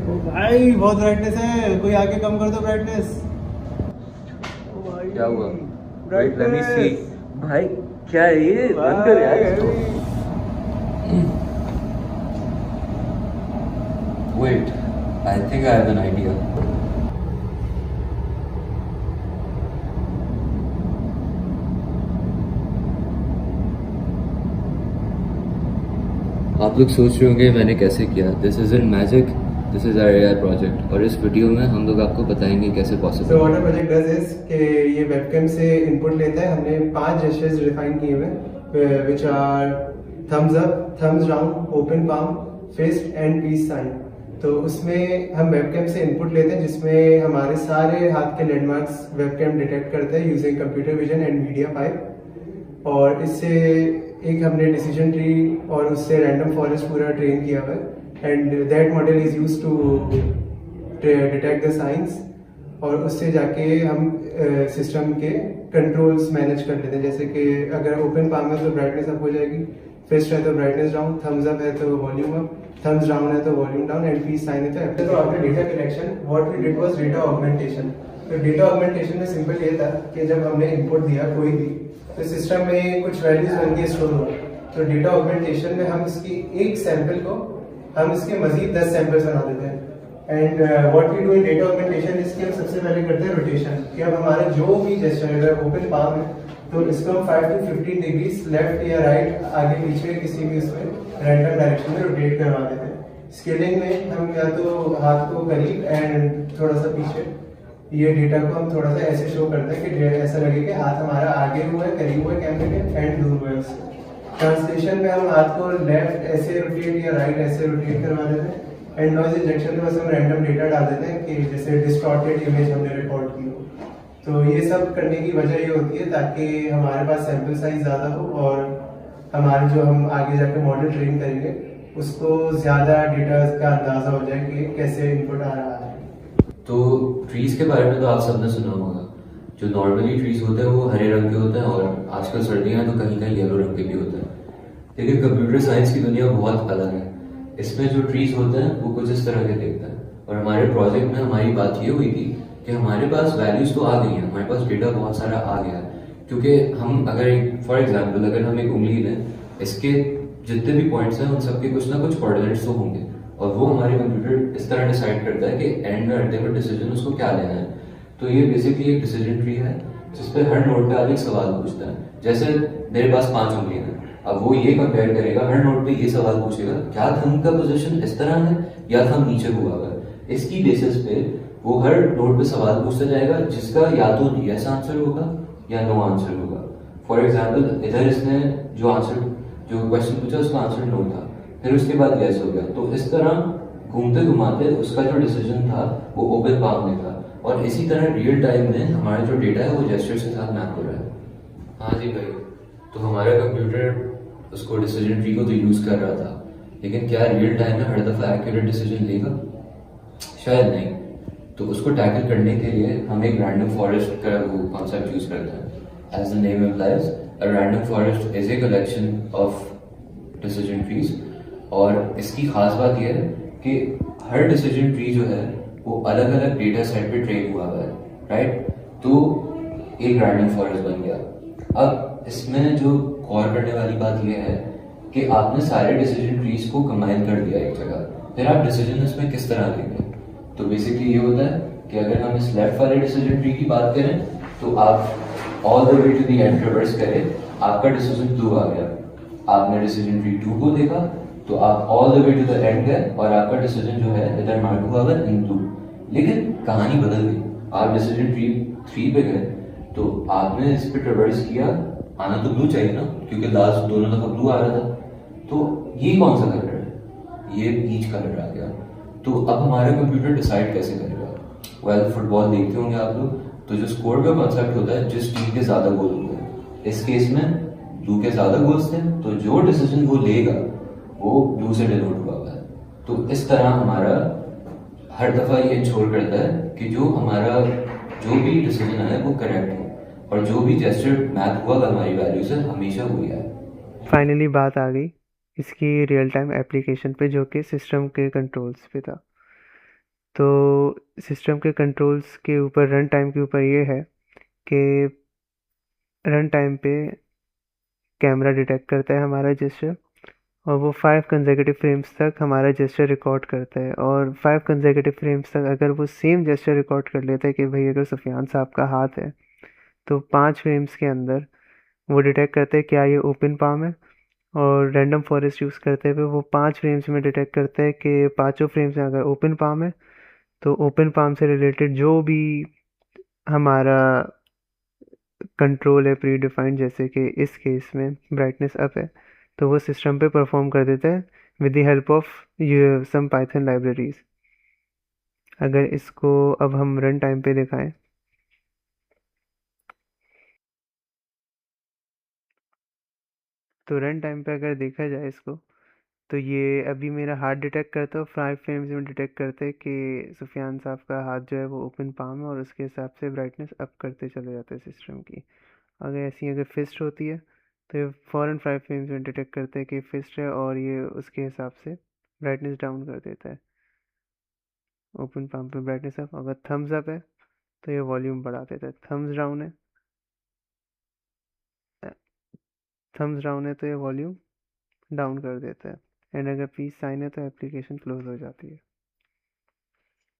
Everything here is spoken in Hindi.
ओ भाई बहुत ब्राइटनेस है, कोई आके कम कर दो ब्राइटनेस। ओ भाई क्या हुआ? वेट लेट मी सी। ब्राइटनेस। भाई क्या है ये? ओ बंद कर यार भाई इसको। Wait, I think I have an idea. आप लोग सोच रहे होंगे मैंने कैसे किया। This is in magic, this is our AI project, और इस वीडियो में हम लोग आपको बताएंगे कैसे सो पॉसिबल व्हाट है। आवर प्रोजेक्ट डज इज कि ये वेबकैम से इनपुट लेता है। हमने 5 जेस्चर्स डिफाइन किए हुए which are thumbs up, thumbs down, open palm, fist and peace sign. तो उसमें हम वेबकैम से इनपुट लेते हैं जिसमें हमारे सारे हाथ के लैंडमार्क्स वेबकैम डिटेक्ट करता है using computer vision and media pipe. और इससे एक हमने डिसीजन ट्री और उससे रैंडम फॉरेस्ट पूरा ट्रेन किया हुआ है and that model is use to detect the signs. और उससे जाके हम सिस्टम के कंट्रोल्स मैनेज कर लेते हैं, जैसे कि अगर ओपन पाम है तो ब्राइटनेस अप हो जाएगी, फिस्ट है तो ब्राइटनेस डाउन, थम्स अप है तो वॉल्यूम अप, थम्स डाउन है तो volume down and peace sign है तो एप्पल। तो after data collection what we did was data augmentation. तो डेटा ऑगमेंटेशन में सिंपल ये था कि जब हमने इनपुट दिया कोई भी, तो सिस्टम में कुछ वैल्यूज बन के स्टोर हो। तो डेटा ऑगमेंटेशन में हम इसकी एक सैंपल को हम इसके मजीद 10 सैंपल्स बना देते हैं। And what we do in data augmentation इसके हम सबसे पहले करते हैं रोटेशन, कि अब हमारा जो भी जेस्चर अगर ओपन पाम है तो इसको हम 5 to 15 डिग्रीज लेफ्ट या राइट आगे पीछे किसी भी उसमें रैंडम डायरेक्शन में रोटेट करवा देते हैं। स्केलिंग में हम या तो हाथ को करीब एंड थोड़ा सा पीछे, ये डेटा को हम थोड़ा सा ऐसे शो करते हैं कि ऐसा लगे कि हाथ हमारा आगे हुआ है, करीब हुआ है कैमरे के एंड दूर हुआ है उससे। ट्रांसलेशन में हम हाथ को लेफ्ट ऐसे रोटेट या राइट ऐसे रोटेट करवा देते हैं। एंड नॉइज इंजेक्शन में बस हम रैंडम डेटा डाल देते हैं कि जैसे डिस्टॉर्टेड इमेज हमने रिकॉर्ड की हो। तो ये सब करने की वजह ये होती है ताकि हमारे पास सैंपल साइज ज़्यादा हो और हमारे जो हम आगे जाकर मॉडल ट्रेन करेंगे उसको ज़्यादा डेटा का अंदाज़ा हो जाए कि कैसे इनपुट आ रहा है। तो ट्रीज के बारे में तो आप सबने सुना होगा। जो नॉर्मली ट्रीज होते हैं वो हरे रंग के होते हैं, और आजकल सर्दियां हैं तो कहीं कहीं येलो रंग के भी होते हैं। लेकिन कंप्यूटर साइंस की दुनिया बहुत अलग है। इसमें जो ट्रीज होते हैं वो कुछ इस तरह के दिखते हैं। और हमारे प्रोजेक्ट में हमारी बात ये हुई थी कि हमारे पास वैल्यूज तो आ गई हैं, हमारे पास डेटा बहुत सारा आ गया है। क्योंकि हम अगर फॉर एग्जाम्पल अगर हम एक उंगली लें, इसके जितने भी पॉइंट्स हैं उन सबके कुछ ना कुछ कोऑर्डिनेट्स तो होंगे, और वो हमारे कंप्यूटर इस तरह डिसाइड करता है कि एंड में अल्टीमेट डिसीजन उसको क्या लेना है। तो ये बेसिकली एक डिसीजन ट्री है जिसपे हर नोड पे आगे एक सवाल पूछता है। जैसे मेरे पास 5 उंगलियां हैं, अब वो ये कंपेयर करेगा, हर नोड पे ये सवाल पूछेगा क्या थंब का पोजीशन इस तरह है या थंब नीचे हुआ है। इसकी बेसिस पे वो हर नोड पे सवाल पूछता जाएगा जिसका या तो यस आंसर होगा या नो आंसर होगा। फॉर एग्जाम्पल इधर इसने जो आंसर जो क्वेश्चन पूछा उसका आंसर नो था, फिर उसके बाद यस हो गया। तो इस तरह घूमते घुमाते उसका जो डिसीजन था वो ओपन पाम में था, और इसी तरह रियल टाइम में हमारा जो डेटा है वो जेस्चर के साथ मैप हो रहा है। हाँ जी भाई, तो हमारा कंप्यूटर उसको डिसीजन ट्री को तो यूज कर रहा था, लेकिन क्या रियल टाइम में हर दफा एक्यूरेट डिसीजन लेगा? शायद नहीं। तो उसको टैकल करने के लिए हम एक रैंडम फॉरेस्ट का वो कॉन्सेप्ट यूज करते हैं। As the name implies, a random forest is a collection of decision trees. और इसकी खास बात यह है कि हर डिसीजन ट्री जो है वो अलग अलग डेटा सेट पे ट्रेन हुआ है, राइट? तो एक रैंडम फॉरेस्ट बन गया। अब इसमें जो गौर करने वाली बात यह है कि आपने सारे डिसीजन ट्रीज को कंबाइन कर दिया एक जगह, फिर आप डिसीजन इसमें किस तरह लेंगे? तो बेसिकली ये होता है कि अगर हम इस लेफ्ट वाले डिसीजन ट्री की बात करें तो आप all the way to the end traverse करें, आपका डिसीजन 2 आ गया। आपने डिसीजन ट्री 2 को देखा तो आप all the way to the end गए और आपका डिसीजन जो है इधर मार्क हुआ है इन 2। लेकिन कहानी बदल गई, आप डिसीजन ट्री 3 पे गए तो आपने इस पे ट्रैवर्स किया, आना तो ब्लू चाहिए ना, क्योंकि लास्ट दोनों दफा ब्लू आ रहा था। तो ये कौन सा कलर है? ये पीच कलर आ गया। तो अब हमारा कंप्यूटर डिसाइड कैसे करेगा? वेल, फुटबॉल देखते होंगे आप लोग, तो जो स्कोर का कॉन्सेप्ट होता है जिस टीम के ज्यादा गोल हुए, इस केस में ब्लू के ज्यादा गोल्स थे तो जो डिसीजन वो लेगा वो ब्लू से डिनोट हुआ है। तो इस तरह हमारा हर दफा ये इंश्योर करता है कि जो हमारा जो भी डिसीजन है वो करेक्ट हो, और जो भी जेस्चर मैप हुआ हमारी वैल्यू से हमेशा हुई है। फाइनली बात आ गई इसकी रियल टाइम एप्लीकेशन पे जो कि सिस्टम के कंट्रोल्स पे था। तो सिस्टम के कंट्रोल्स के ऊपर, रन टाइम के ऊपर ये है कि रन टाइम पे कैमरा डिटेक्ट करता है हमारा जेस्चर, और वो 5 कंसेक्यूटिव फ्रेम्स तक हमारा जेस्चर रिकॉर्ड करता है। और 5 कंसेक्यूटिव फ्रेम्स तक अगर वो सेम जेस्चर रिकॉर्ड कर लेता है कि भाई अगर सुफियान साहब का हाथ है, तो 5 फ्रेम्स के अंदर वो डिटेक्ट करते हैं क्या ये ओपन पाम है। और रैंडम फॉरेस्ट यूज़ करते हुए वो 5 फ्रेम्स में डिटेक्ट करते हैं कि पाँचों फ्रेम्स में अगर ओपन पाम है, तो ओपन पाम से रिलेटेड जो भी हमारा कंट्रोल है प्री डिफाइंड, जैसे कि इस केस में ब्राइटनेस अप है, तो वो सिस्टम पे परफॉर्म कर देता है विद द हेल्प ऑफ ये सम पाइथन लाइब्रेरीज। अगर इसको अब हम रन टाइम पे दिखाएं, तो रन टाइम पे अगर देखा जाए इसको, तो ये अभी मेरा हाथ डिटेक्ट करता है, 5 फ्रेम्स में डिटेक्ट करते हैं कि सुफियान साहब का हाथ जो है वो ओपन पाम है, और उसके हिसाब से ब्राइटनेस अप करते चले जाते हैं सिस्टम की। अगर फिस्ट होती है, तो ये फ़ौरन 5 फ्रेम्स में डिटेक्ट करते हैं कि फिस्ट है, और ये उसके हिसाब से ब्राइटनेस डाउन कर देता है। ओपन पाम पे ब्राइटनेस अप, अगर थम्स अप है तो ये वॉल्यूम बढ़ा देता है। थम्स डाउन है तो ये वॉल्यूम डाउन कर देता है। एंड अगर पीस साइन है तो एप्लीकेशन क्लोज हो जाती है।